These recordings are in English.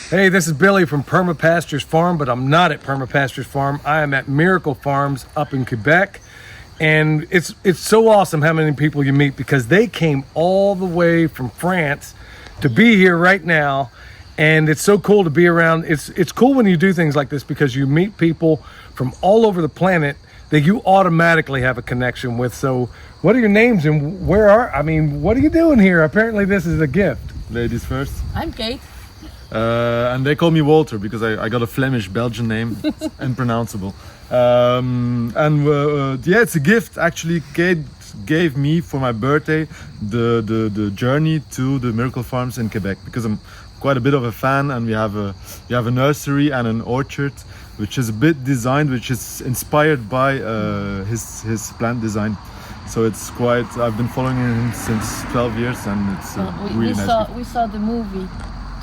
Hey, this is Billy from Perma Pastures Farm, but I'm not at Perma Pastures Farm. I am at Miracle Farms up in Quebec. And it's so awesome how many people you meet because they came all the way from France to be here right now. And it's so cool to be around. It's cool when you do things like this because you meet people from all over the planet that you automatically have a connection with. So what are your names and what are you doing here? Apparently this is a gift. Ladies first. I'm Kate. And they call me Walter because I got a Flemish Belgian name. It's unpronounceable. Yeah, it's a gift. Actually, Kate gave me for my birthday the journey to the Miracle Farms in Quebec because I'm quite a bit of a fan, and we have a nursery and an orchard, which is a bit designed, which is inspired by his plant design. So it's quite. I've been following him since 12 years, and it's really nice. We saw the movie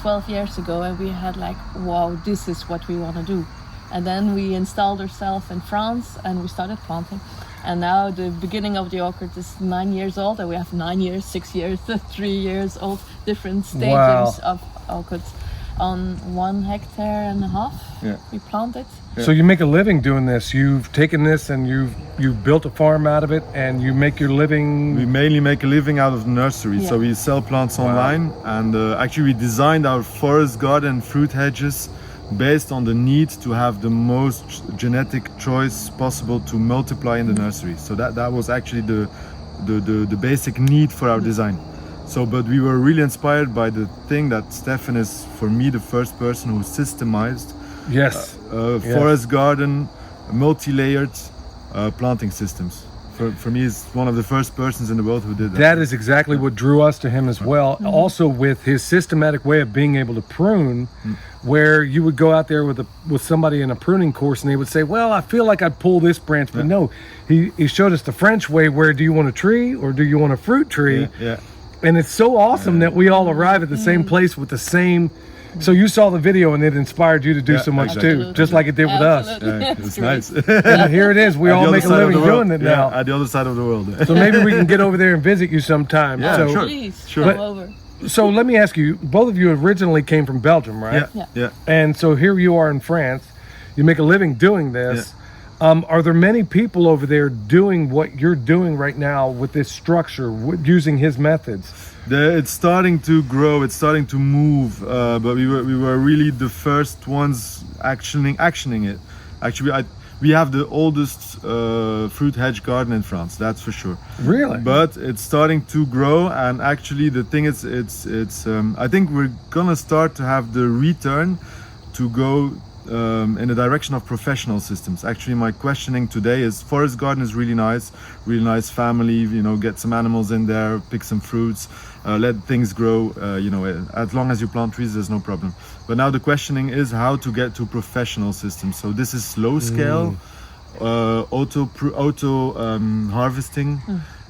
12 years ago, and we had like, wow, this is what we want to do. And then we installed ourselves in France, and we started planting. And now the beginning of the orchard is 9 years old, and we have 9 years, 6 years, 3 years old, different stages of orchids. On 1.5 hectares, we planted. Yeah. So you make a living doing this. You've taken this and you've built a farm out of it, and you make your living. We mainly make a living out of the nursery. Yeah. So we sell plants online, and actually we designed our forest garden fruit hedges based on the need to have the most genetic choice possible to multiply in the nursery. So that was actually the basic need for our design. So, but we were really inspired by the thing that Stefan is, for me, the first person who systemized forest garden, multi-layered planting systems. For me, he's one of the first persons in the world who did that. That is exactly what drew us to him as well. Mm-hmm. Also with his systematic way of being able to prune, where you would go out there with somebody in a pruning course and they would say, well, I feel like I'd pull this branch, but no, he showed us the French way where do you want a tree or do you want a fruit tree? Yeah. And it's so awesome that we all arrive at the same place with the same. So you saw the video and it inspired you to do so much too, just like it did with us. Yeah, it was nice. And here it is. We all make a living doing it now. At the other side of the world. So maybe we can get over there and visit you sometime. Yeah, so, sure. Please, Sure. come over. So let me ask you, both of you originally came from Belgium, right? Yeah. And so here you are in France. You make a living doing this. Are there many people over there doing what you're doing right now with this structure, using his methods? It's starting to grow. It's starting to move. But we were really the first ones actioning it. Actually, we have the oldest fruit hedge garden in France. That's for sure. Really? But it's starting to grow. And actually, the thing is, it's. I think we're gonna start to have the return to go in the direction of professional systems. Actually, my questioning today is forest garden is really nice family, get some animals in there, pick some fruits, let things grow, as long as you plant trees, there's no problem. But now the questioning is how to get to professional systems. So this is slow scale, auto harvesting.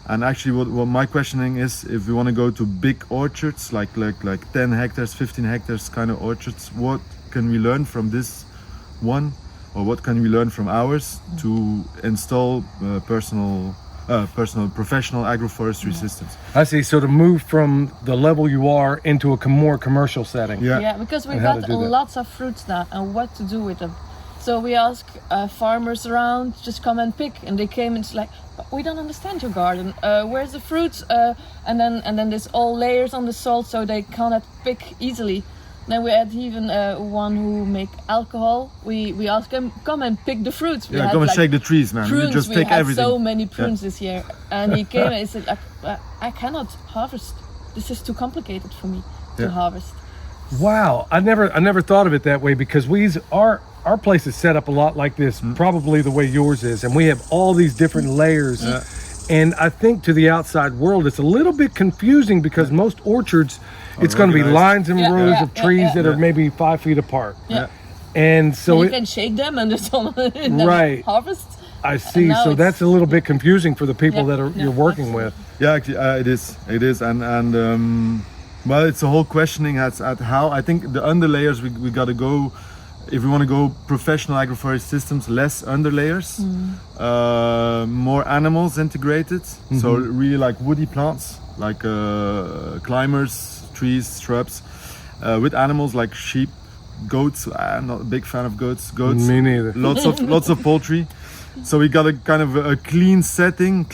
And actually what my questioning is, if we want to go to big orchards, like 10 hectares, 15 hectares kind of orchards, what can we learn from this one, or what can we learn from ours to install professional agroforestry systems? I see. So to move from the level you are into a more commercial setting. Yeah, because we got lots of fruits now, and what to do with them. So we ask farmers around, just come and pick, and they came and it's like, we don't understand your garden. Where's the fruits? And then there's all layers on the soil, so they cannot pick easily. Then we had even one who make alcohol. We asked him, come and pick the fruits. We come and shake the trees, man. Prunes. You just we take had everything. So many prunes this year, and he came and he said, I cannot harvest. This is too complicated for me to harvest. Wow, I never thought of it that way because our place is set up a lot like this, probably the way yours is, and we have all these different layers. And I think to the outside world, it's a little bit confusing because most orchards, it's going to be lines and rows of trees that are maybe 5 feet apart. And so you can shake them and there's all harvest. I see. So that's a little bit confusing for the people that you're working with. Yeah, actually, it is, and well, it's a whole questioning at how. I think the underlayers we got to go. If we want to go professional agroforestry systems, less underlayers, more animals integrated. So really like woody plants, like climbers, trees, shrubs, with animals like sheep, goats. I'm not a big fan of goats. Goats. Me neither. Lots of poultry. So we got a kind of a clean setting,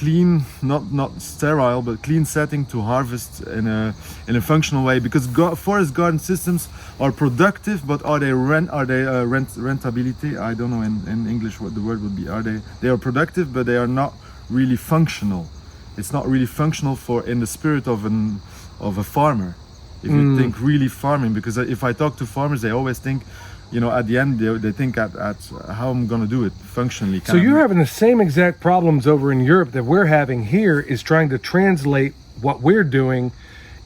not sterile, but clean setting to harvest in a functional way. Because forest garden systems are productive, but are they rentability? I don't know in English what the word would be. They are productive, but they are not really functional. It's not really functional in the spirit of a farmer. If you think really farming, because if I talk to farmers, they always think, at the end they think at how I'm gonna do it functionally. So you're having the same exact problems over in Europe that we're having here, is trying to translate what we're doing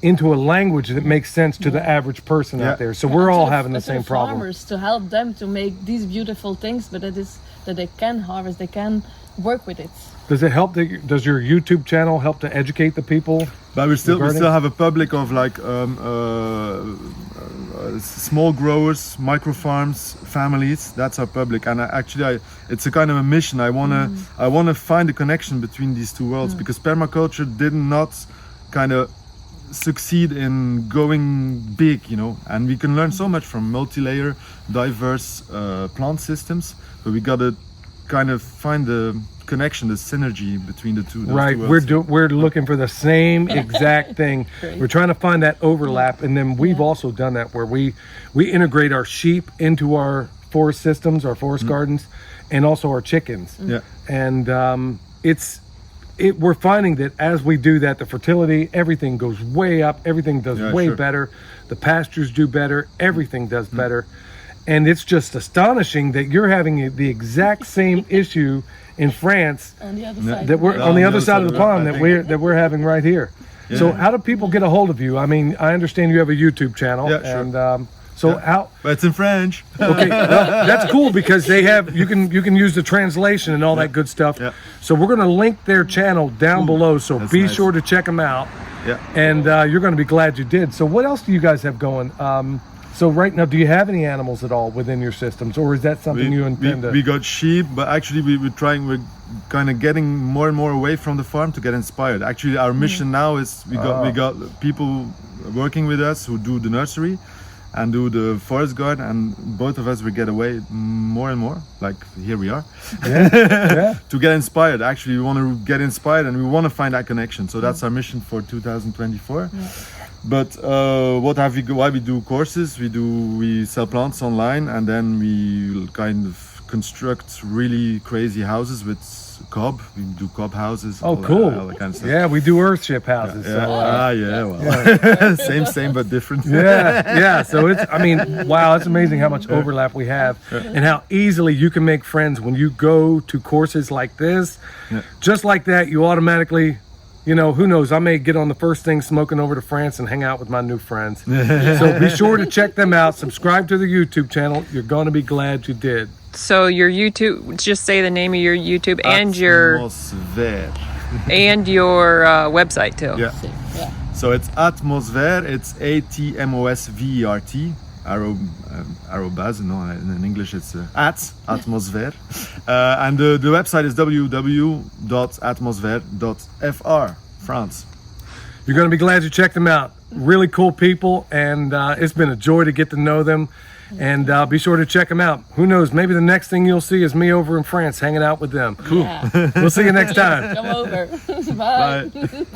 into a language that makes sense to the average person out there. So we're all having the same problem. Farmers, to help them to make these beautiful things, but that they can harvest, they can work with it. Does it help? Does your YouTube channel help to educate the people? But we still have a public of like small growers, micro farms, families. That's our public, and it's a kind of a mission. I wanna find a connection between these two worlds, because permaculture did not kind of succeed in going big, and we can learn so much from multi-layer, diverse plant systems, but we gotta kind of find the connection, the synergy between the two. Right, we're looking for the same exact thing. We're trying to find that overlap, and then we've also done that where we integrate our sheep into our forest systems, our forest gardens, and also our chickens. Yeah, and we're finding that as we do that, the fertility, everything goes way up, everything does way better, the pastures do better, everything does better. And it's just astonishing that you're having the exact same issue in France on the other side. That we're on the other side of the pond that we're having right here. Yeah. So how do people get a hold of you? I mean, I understand you have a YouTube channel, and how? But it's in French. Okay, well, that's cool, because you can use the translation and all that good stuff. Yeah. So we're going to link their channel down below. So be sure to check them out. Yeah. And you're going to be glad you did. So what else do you guys have going? So right now, do you have any animals at all within your systems, or is that something you intend to? We got sheep, but actually we're kind of getting more and more away from the farm to get inspired. Actually, our mission now is we got people working with us who do the nursery and do the forest garden, and both of us will get away more and more. Like here we are, to get inspired. Actually, we want to get inspired, and we want to find that connection. So that's our mission for 2024. Yeah. But why we do courses? We sell plants online, and then we kind of construct really crazy houses with cob. We do cob houses. Oh, cool! All that kind of stuff. Yeah, we do earthship houses. Same, but different. Yeah. So wow, it's amazing how much overlap we have, and how easily you can make friends when you go to courses like this. Yeah. Just like that, you automatically. Who knows? I may get on the first thing smoking over to France and hang out with my new friends. So be sure to check them out. Subscribe to the YouTube channel. You're going to be glad you did. So your YouTube, just say the name of your YouTube and your and your website too. Yeah. So it's Atmosvert. It's ATMOSVERT. Arrobase, no, in English it's @atmosvert, and the website is www.atmosvert.fr, France. You're going to be glad you checked them out. Really cool people, and it's been a joy to get to know them. And be sure to check them out. Who knows? Maybe the next thing you'll see is me over in France hanging out with them. Cool. Yeah. We'll see you next time. Come over. Bye. Bye.